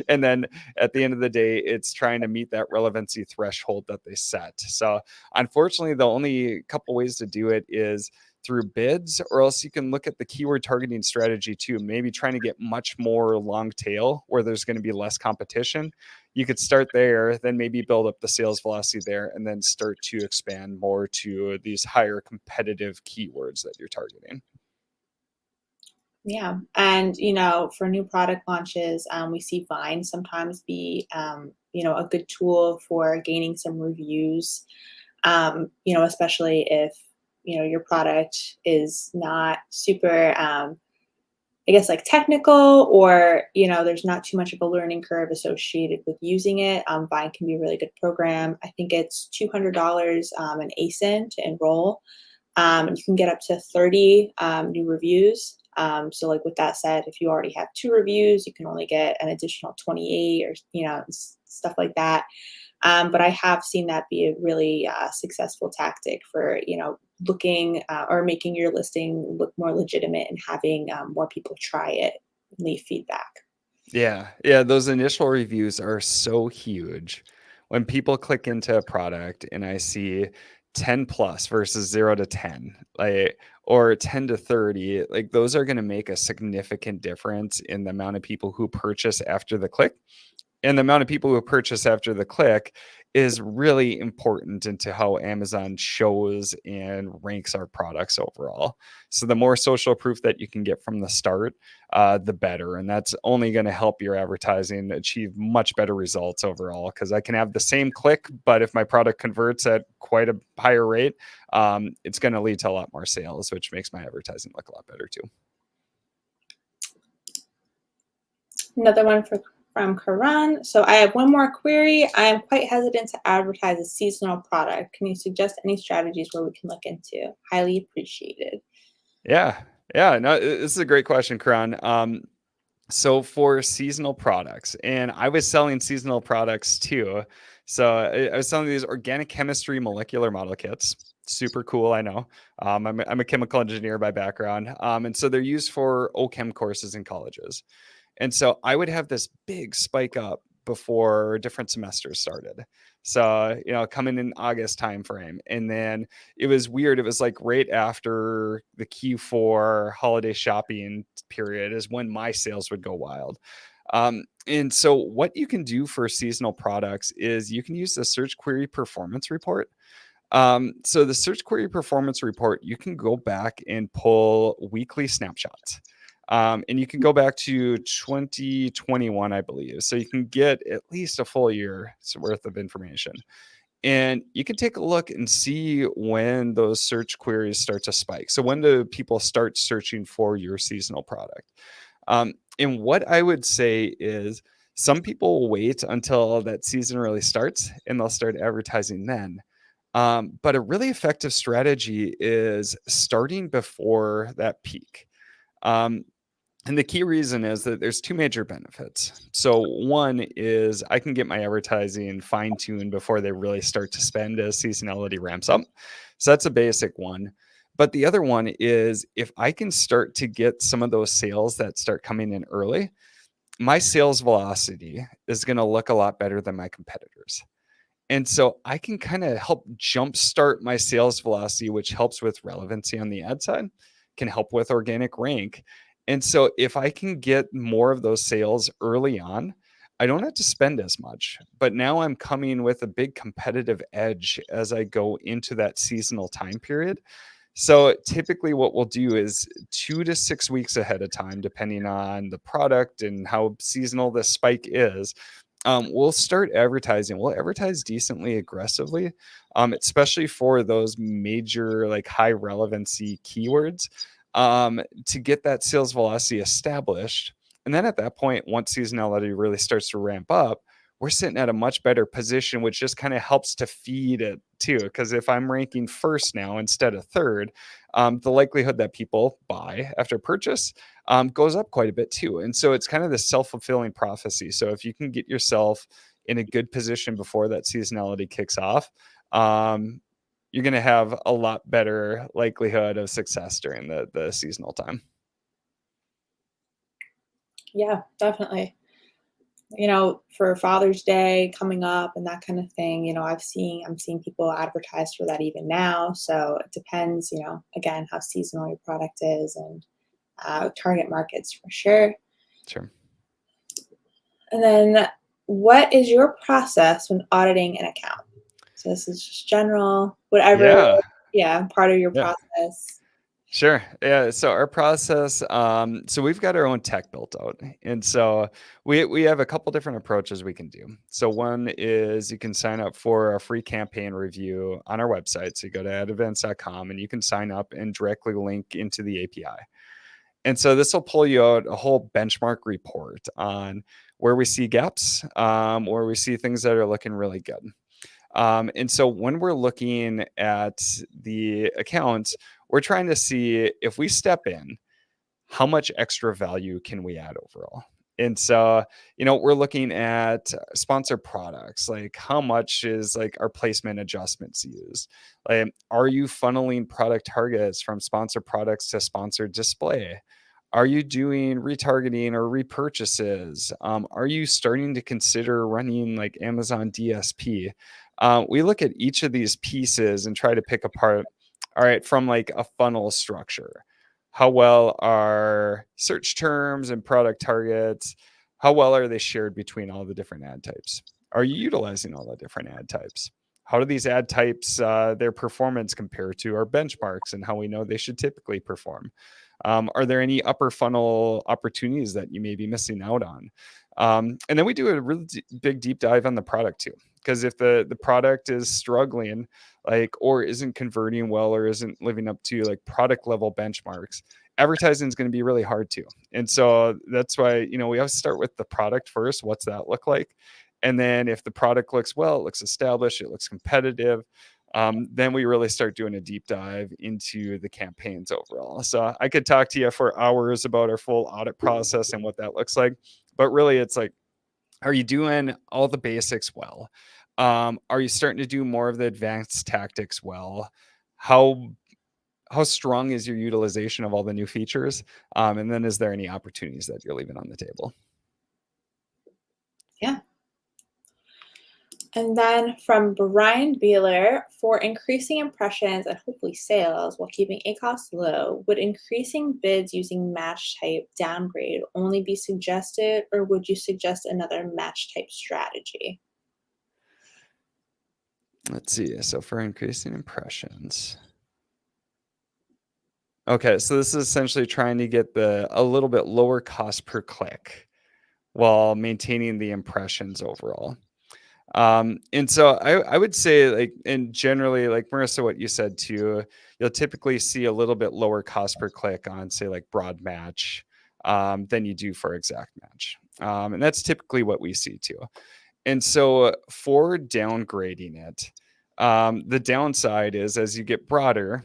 [SPEAKER 2] And then at the end of the day, it's trying to meet that relevancy threshold that they set. So, unfortunately, the only couple ways to do it is through bids, or else you can look at the keyword targeting strategy too, maybe trying to get much more long tail where there's going to be less competition. you could start there, then maybe build up the sales velocity there, and then start to expand more to these higher competitive keywords that you're targeting.
[SPEAKER 1] Yeah. And, you know, for new product launches, we see Vine sometimes be, you know, a good tool for gaining some reviews, you know, especially if, you know, your product is not super, I guess, like technical, or, you know, there's not too much of a learning curve associated with using it. Vine can be a really good program. I think it's $200 an ASIN to enroll. And you can get up to 30 new reviews. So like with that said, if you already have 2 reviews, you can only get an additional 28, or, you know, stuff like that. But I have seen that be a really successful tactic for, you know, looking or making your listing look more legitimate and having more people try it, leave feedback.
[SPEAKER 2] Yeah, yeah, those initial reviews are so huge. When people click into a product and I see 10 plus versus 0 to 10, like, or 10 to 30, like those are going to make a significant difference in the amount of people who purchase after the click. And the amount of people who purchase after the click is really important into how Amazon shows and ranks our products overall. So the more social proof that you can get from the start, the better. And that's only going to help your advertising achieve much better results overall. Because I can have the same click, but if my product converts at quite a higher rate, it's going to lead to a lot more sales, which makes my advertising look a lot better too.
[SPEAKER 1] Another one from Karan. So I have one more query. I am quite hesitant to advertise a seasonal product. Can you suggest any strategies where we can look into? Highly appreciated.
[SPEAKER 2] Yeah. Yeah. No, this is a great question, Karan. So for seasonal products, and I was selling seasonal products too. So I was selling these organic chemistry molecular model kits. Super cool, I know. I'm a chemical engineer by background. And so they're used for OChem courses in colleges. And so I would have this big spike up before different semesters started. So, you know, coming in August timeframe. And then it was weird. It was like right after the Q4 holiday shopping period is when my sales would go wild. And so what you can do for seasonal products is you can use the search query performance report. So the search query performance report, you can go back and pull weekly snapshots. And you can go back to 2021, I believe. So you can get at least a full year's worth of information. And you can take a look and see when those search queries start to spike. So when do people start searching for your seasonal product? And what I would say is some people will wait until that season really starts and they'll start advertising then. But a really effective strategy is starting before that peak. Um, and the key reason is that there's 2 major benefits. So one is I can get my advertising fine-tuned before they really start to spend as seasonality ramps up. So that's a basic one. But the other one is if I can start to get some of those sales that start coming in early, my sales velocity is going to look a lot better than my competitors. And so I can kind of help jumpstart my sales velocity, which helps with relevancy on the ad side, can help with organic rank. And so if I can get more of those sales early on, I don't have to spend as much. But now I'm coming with a big competitive edge as I go into that seasonal time period. So typically what we'll do is 2 to 6 weeks ahead of time, depending on the product and how seasonal the spike is, we'll start advertising. We'll advertise decently aggressively, especially for those major, like high relevancy keywords, to get that sales velocity established. And then at that point, once seasonality really starts to ramp up, we're sitting at a much better position, which just kind of helps to feed it too. Because if I'm ranking first now instead of third, the likelihood that people buy after purchase goes up quite a bit too. And so it's kind of this self-fulfilling prophecy. So if you can get yourself in a good position before that seasonality kicks off, you're going to have a lot better likelihood of success during the seasonal time.
[SPEAKER 1] Yeah, definitely. You know, for Father's Day coming up and that kind of thing, you know, I'm seeing people advertise for that even now. So it depends, you know, again, how seasonal your product is, and target markets for sure.
[SPEAKER 2] Sure.
[SPEAKER 1] And then what is your process when auditing an account? So this is just general, whatever,
[SPEAKER 2] Yeah.
[SPEAKER 1] yeah, part of your
[SPEAKER 2] Yeah.
[SPEAKER 1] process.
[SPEAKER 2] Sure. Yeah. So our process, so we've got our own tech built out. And so we have a couple different approaches we can do. So one is you can sign up for a free campaign review on our website. So you go to adevents.com and you can sign up and directly link into the API. And so this will pull you out a whole benchmark report on where we see gaps, where we see things that are looking really good. And so when we're looking at the accounts, we're trying to see if we step in, how much extra value can we add overall? And so, we're looking at sponsored products, like how much is like our placement adjustments used? Like, are you funneling product targets from sponsored products to sponsored display? Are you doing retargeting or repurchases? Are you starting to consider running like Amazon DSP? We look at each of these pieces and try to pick apart, all right, from like a funnel structure. How well are search terms and product targets? How well are they shared between all the different ad types? Are you utilizing all the different ad types? How do these ad types, their performance compare to our benchmarks and how we know they should typically perform? Are there any upper funnel opportunities that you may be missing out on? And then we do a really big deep dive on the product too, because if the product is struggling, like or isn't converting well or isn't living up to like product level benchmarks, advertising is going to be really hard to. And so that's why we always start with the product first. What's that look like? And then if the product looks well, it looks established, it looks competitive, then we really start doing a deep dive into the campaigns overall. So I could talk to you for hours about our full audit process and what that looks like. But really, it's like, are you doing all the basics well? Are you starting to do more of the advanced tactics well? How strong is your utilization of all the new features? And then is there any opportunities that you're leaving on the table?
[SPEAKER 1] Yeah. And then from Brian Beeler, for increasing impressions and hopefully sales while keeping ACoS low, would increasing bids using match type downgrade only be suggested, or would you suggest another match type strategy?
[SPEAKER 2] Let's see. So for increasing impressions. Okay, so this is essentially trying to get a little bit lower cost per click while maintaining the impressions overall. And so I would say like, and generally like Marissa, what you said too, you'll typically see a little bit lower cost per click on say like broad match than you do for exact match. And that's typically what we see too. And so for downgrading it, the downside is as you get broader,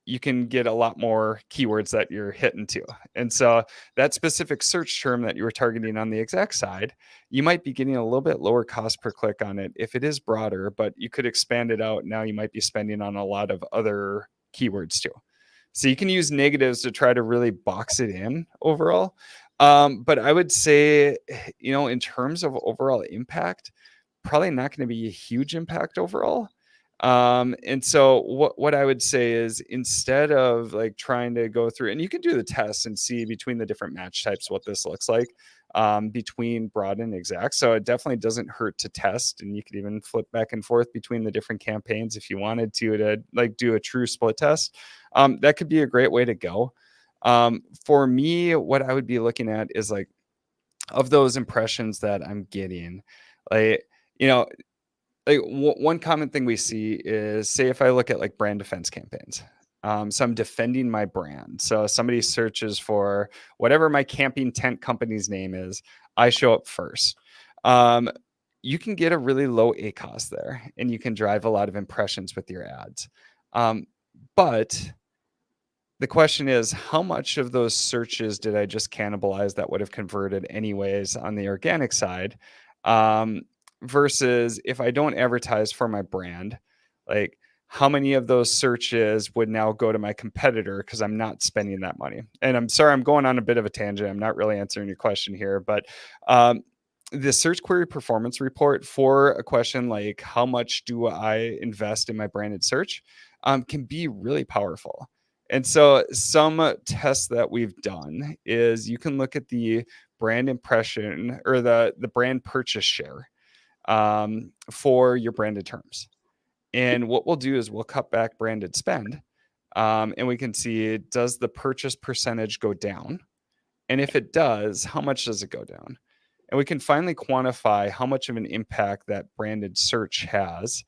[SPEAKER 2] you can get a lot more keywords that you're hitting to. And so that specific search term that you were targeting on the exact side, you might be getting a little bit lower cost per click on it if it is broader, but you could expand it out. Now you might be spending on a lot of other keywords too. So you can use negatives to try to really box it in overall. But I would say, in terms of overall impact, probably not going to be a huge impact overall. And so what I would say is instead of like trying to go through, and you can do the tests and see between the different match types what this looks like between broad and exact. So it definitely doesn't hurt to test, and you could even flip back and forth between the different campaigns if you wanted to like do a true split test. That could be a great way to go. For me, what I would be looking at is like of those impressions that I'm getting, like you know like one common thing we see is say if I look at like brand defense campaigns, so I'm defending my brand, so somebody searches for whatever my camping tent company's name is, I show up first. um, you can get a really low ACoS there and you can drive a lot of impressions with your ads. But the question is, how much of those searches did I just cannibalize that would have converted anyways on the organic side? Um, Versus if I don't advertise for my brand, like how many of those searches would now go to my competitor because I'm not spending that money? And I'm sorry, I'm going on a bit of a tangent. I'm not really answering your question here, but um, the search query performance report for a question like how much do I invest in my branded search can be really powerful. And so some tests that we've done is you can look at the brand impression or the brand purchase share for your branded terms. And what we'll do is we'll cut back branded spend, and we can see, does the purchase percentage go down? And if it does, how much does it go down? And we can finally quantify how much of an impact that branded search has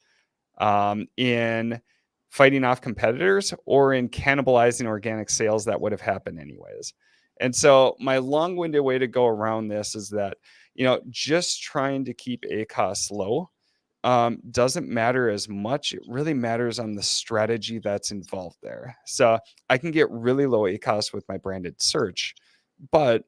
[SPEAKER 2] in fighting off competitors or in cannibalizing organic sales that would have happened anyways. And so my long-winded way to go around this is that, just trying to keep ACoS low doesn't matter as much. It really matters on the strategy that's involved there. So I can get really low ACoS with my branded search, but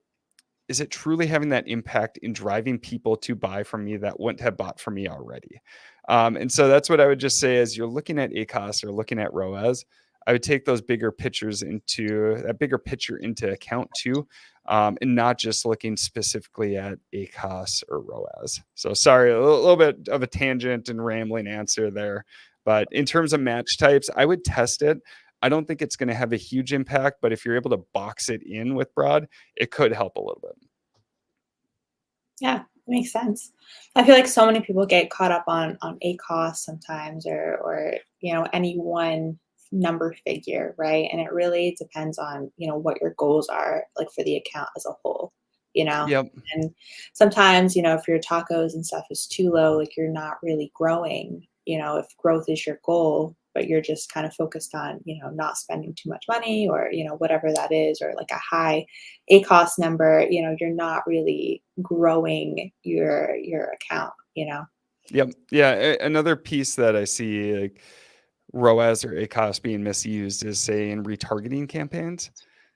[SPEAKER 2] is it truly having that impact in driving people to buy from me that wouldn't have bought from me already? And so that's what I would just say as you're looking at ACoS or looking at ROAS, I would take those bigger picture into account too, and not just looking specifically at ACoS or ROAS. So sorry, a little bit of a tangent and rambling answer there. But in terms of match types, I would test it. I don't think it's going to have a huge impact, but if you're able to box it in with broad, it could help a little bit.
[SPEAKER 1] Yeah, makes sense. I feel like so many people get caught up on ACoS sometimes, or any one number figure, right? And it really depends on what your goals are, like for the account as a whole, you know.
[SPEAKER 2] Yep.
[SPEAKER 1] And sometimes if your tacos and stuff is too low, like you're not really growing. If growth is your goal, but you're just kind of focused on not spending too much money, or whatever that is, or like a high ACoS number, you're not really growing your account.
[SPEAKER 2] Yep. Yeah. Another piece that I see like ROAS or ACoS being misused is, say, in retargeting campaigns.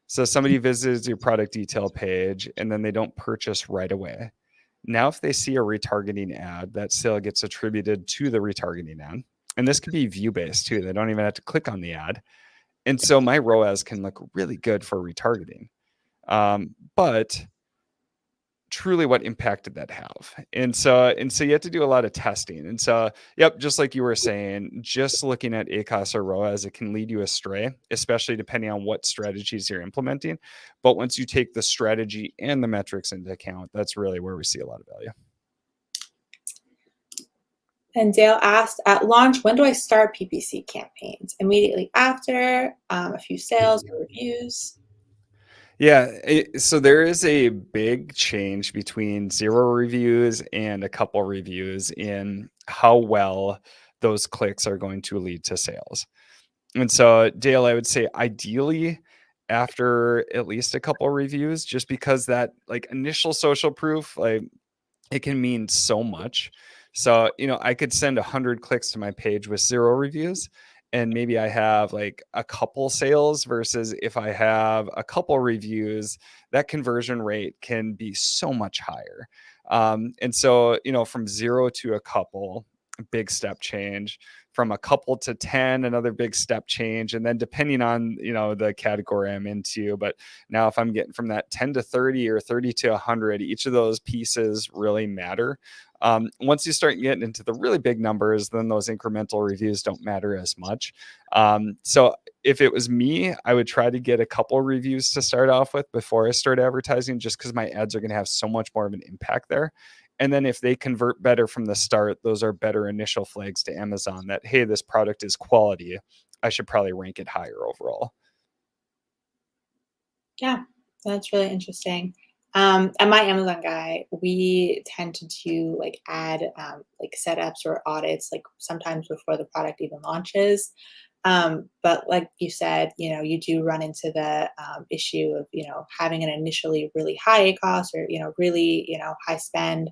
[SPEAKER 2] So somebody visits your product detail page and then they don't purchase right away. Now, if they see a retargeting ad, that sale gets attributed to the retargeting ad. And this could be view-based too. They don't even have to click on the ad. And so my ROAS can look really good for retargeting. But truly, what impact did that have? And so you have to do a lot of testing. And so, yep, just like you were saying, just looking at ACoS or ROAS, it can lead you astray, especially depending on what strategies you're implementing. But once you take the strategy and the metrics into account, that's really where we see a lot of value.
[SPEAKER 1] And Dale asked, at launch, when do I start PPC campaigns? Immediately after, a few sales or reviews?
[SPEAKER 2] Yeah, so there is a big change between 0 reviews and a couple reviews in how well those clicks are going to lead to sales. And so, Dale, I would say ideally after at least a couple reviews, just because that like initial social proof, like it can mean so much. So, I could send 100 clicks to my page with 0 reviews, and maybe I have like a couple sales, versus if I have a couple reviews, that conversion rate can be so much higher. And so, from 0 to a couple, big step change. From a couple to 10, another big step change. And then depending on, the category I'm into, but now if I'm getting from that 10 to 30 or 30 to 100, each of those pieces really matter. Once you start getting into the really big numbers, then those incremental reviews don't matter as much. So if it was me, I would try to get a couple reviews to start off with before I start advertising, just because my ads are going to have so much more of an impact there. And then if they convert better from the start, those are better initial flags to Amazon that, hey, this product is quality. I should probably rank it higher overall.
[SPEAKER 1] Yeah, that's really interesting. At my Amazon guy, we tend to do like ad like setups or audits, like sometimes before the product even launches. But like you said, you do run into the issue of having an initially really high cost, or really high spend,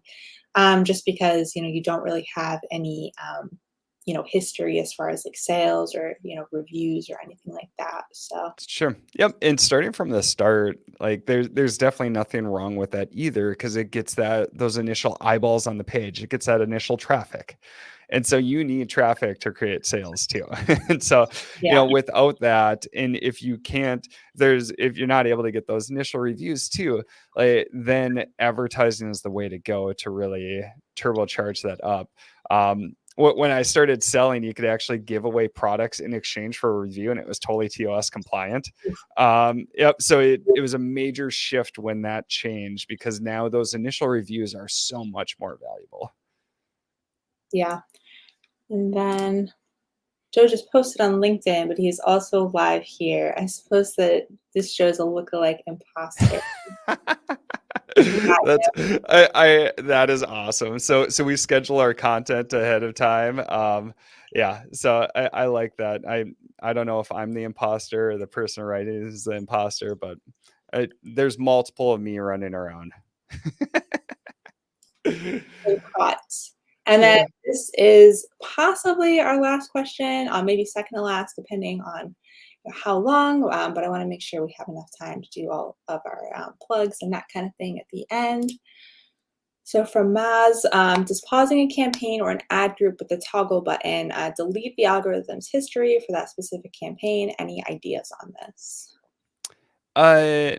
[SPEAKER 1] just because you don't really have any history as far as like sales or reviews or anything like that. So
[SPEAKER 2] Sure. Yep. And starting from the start, like there's definitely nothing wrong with that either, because it gets those initial eyeballs on the page. It gets that initial traffic. And so you need traffic to create sales too. And so,
[SPEAKER 1] yeah.
[SPEAKER 2] without that, and if you're not able to get those initial reviews too, like, then advertising is the way to go to really turbocharge that up. when I started selling, you could actually give away products in exchange for a review, and it was totally TOS compliant. Yep. So it was a major shift when that changed, because now those initial reviews are so much more valuable.
[SPEAKER 1] Yeah. And then Joe just posted on LinkedIn, but he's also live here. I suppose that this shows a lookalike imposter.
[SPEAKER 2] That's I that is awesome. So we schedule our content ahead of time. Yeah, so I like that. I don't know if I'm the imposter or the person writing is the imposter, but there's multiple of me running around.
[SPEAKER 1] Caught. And then this is possibly our last question, maybe second to last, depending on how long. But I want to make sure we have enough time to do all of our plugs and that kind of thing at the end. So from Maz, does pausing a campaign or an ad group with the toggle button delete the algorithm's history for that specific campaign? Any ideas on this?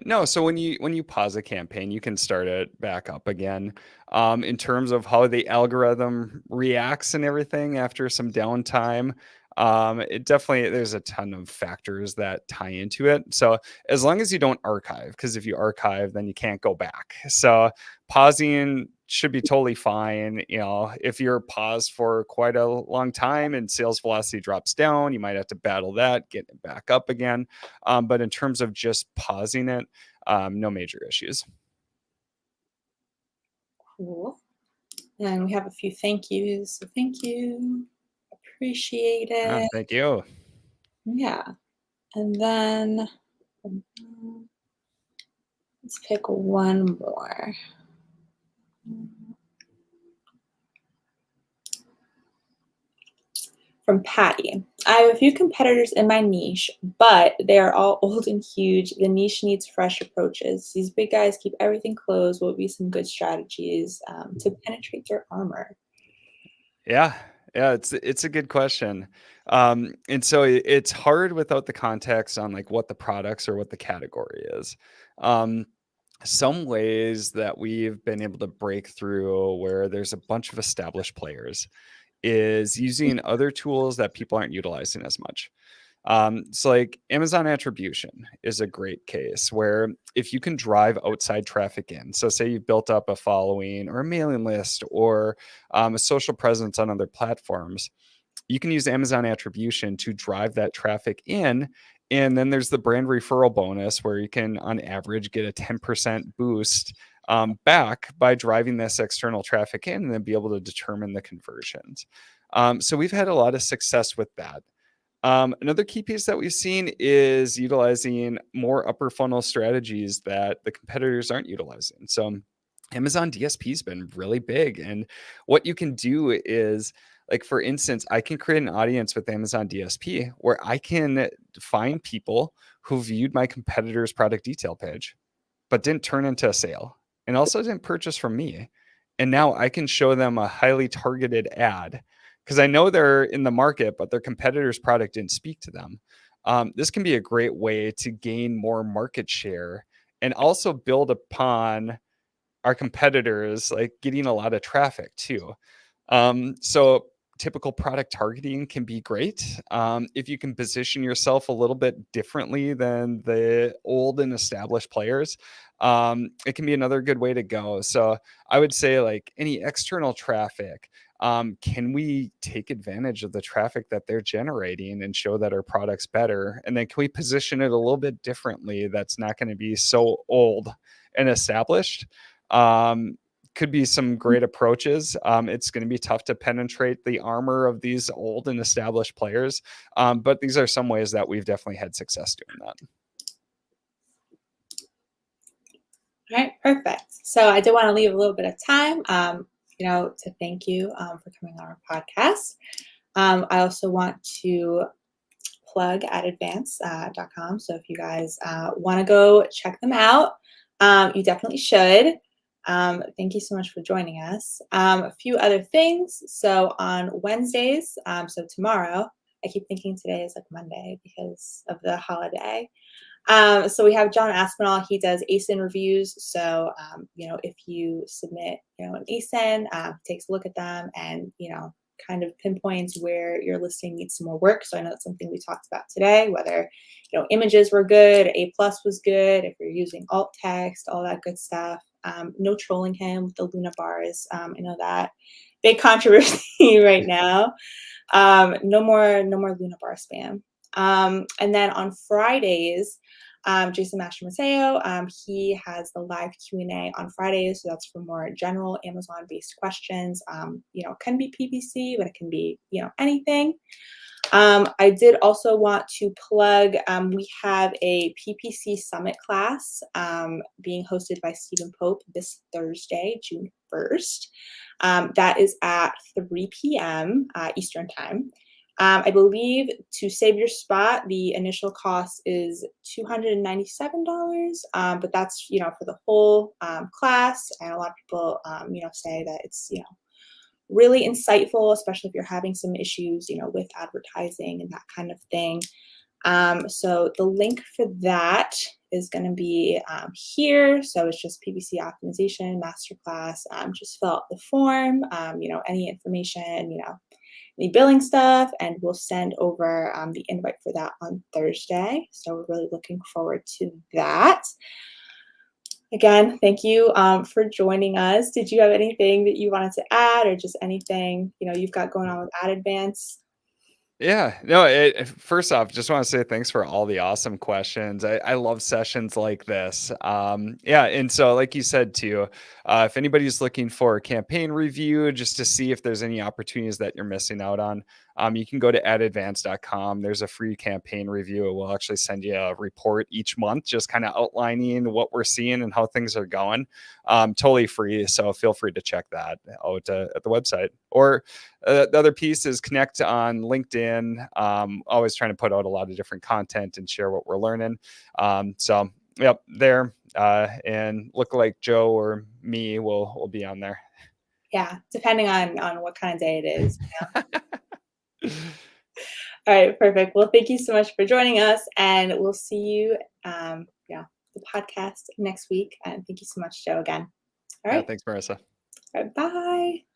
[SPEAKER 2] No. So when you pause a campaign, you can start it back up again. In terms of how the algorithm reacts and everything after some downtime, it definitely there's a ton of factors that tie into it. So as long as you don't archive, because if you archive, then you can't go back. So pausing should be totally fine. If you're paused for quite a long time and sales velocity drops down, you might have to battle that, get it back up again. But in terms of just pausing it, no major issues.
[SPEAKER 1] Cool. And we have a few thank yous. So thank you. Appreciate it.
[SPEAKER 2] Thank you.
[SPEAKER 1] Yeah. And then let's pick one more. From Patty. I have a few competitors in my niche, but they are all old and huge. The niche needs fresh approaches. These big guys keep everything closed. What would be some good strategies to penetrate their armor?
[SPEAKER 2] Yeah, yeah, it's a good question. And so it's hard without the context on like what the products or what the category is. Um, some ways that we've been able to break through where there's a bunch of established players is using other tools that people aren't utilizing as much. So like Amazon attribution is a great case where if you can drive outside traffic in, so say you've built up a following or a mailing list or a social presence on other platforms, you can use Amazon attribution to drive that traffic in. And then there's the brand referral bonus where you can, on average, get a 10% boost back by driving this external traffic in and then be able to determine the conversions. So we've had a lot of success with that. Another key piece that we've seen is utilizing more upper funnel strategies that the competitors aren't utilizing. So Amazon DSP has been really big. And what you can do is, like, for instance, I can create an audience with Amazon DSP where I can find people who viewed my competitor's product detail page, but didn't turn into a sale and also didn't purchase from me. And now I can show them a highly targeted ad because I know they're in the market, but their competitor's product didn't speak to them. This can be a great way to gain more market share and also build upon our competitors, like getting a lot of traffic too. So typical product targeting can be great if you can position yourself a little bit differently than the old and established players. It can be another good way to go. So I would say, like, any external traffic, can we take advantage of the traffic that they're generating and show that our product's better? And then can we position it a little bit differently that's not going to be so old and established? Could be some great approaches. It's going to be tough to penetrate the armor of these old and established players, but these are some ways that we've definitely had success doing that.
[SPEAKER 1] All right, perfect. So I do want to leave a little bit of time, to thank you for coming on our podcast. I also want to plug at advance.com. So if you guys want to go check them out, you definitely should. Thank you so much for joining us. A few other things. So on Wednesdays, so tomorrow, I keep thinking today is like Monday because of the holiday. So we have John Aspinall. He does ASIN reviews. So, if you submit, an ASIN, takes a look at them and, kind of pinpoints where your listing needs some more work. So I know that's something we talked about today, whether, images were good, A+ was good, if you're using alt text, all that good stuff. No trolling him with the Luna bars. I know that big controversy right now. No more Luna bar spam. And then on Fridays, Jason Mastromateo, he has the live Q&A on Fridays. So that's for more general Amazon-based questions. It can be PPC, but it can be, anything. I did also want to plug, we have a PPC Summit class being hosted by Stephen Pope this Thursday, June 1st. That is at 3 p.m. Eastern Time. I believe to save your spot, the initial cost is $297, but that's, for the whole class. And a lot of people, say that it's, really insightful, especially if you're having some issues, with advertising and that kind of thing. So the link for that is going to be here. So it's just PPC optimization masterclass. Just fill out the form, any information, any billing stuff, and we'll send over the invite for that on Thursday. So we're really looking forward to that. Again, thank you for joining us. Did you have anything that you wanted to add, or just anything you've got going on with Ad Advance?
[SPEAKER 2] Yeah, no, first off, just want to say thanks for all the awesome questions. I love sessions like this. Yeah, and so like you said too, if anybody's looking for a campaign review just to see if there's any opportunities that you're missing out on, you can go to adadvance.com. There's a free campaign review. It will actually send you a report each month, just kind of outlining what we're seeing and how things are going. Totally free, so feel free to check that out at the website. Or the other piece is connect on LinkedIn. Always trying to put out a lot of different content and share what we're learning. So yep, there. And look like Joe or me will be on there.
[SPEAKER 1] Yeah, depending on what kind of day it is. All right, perfect. Well, thank you so much for joining us, and we'll see you, the podcast next week. And thank you so much, Joe, again. All
[SPEAKER 2] Yeah,
[SPEAKER 1] right.
[SPEAKER 2] thanks, Marissa.
[SPEAKER 1] All right, bye.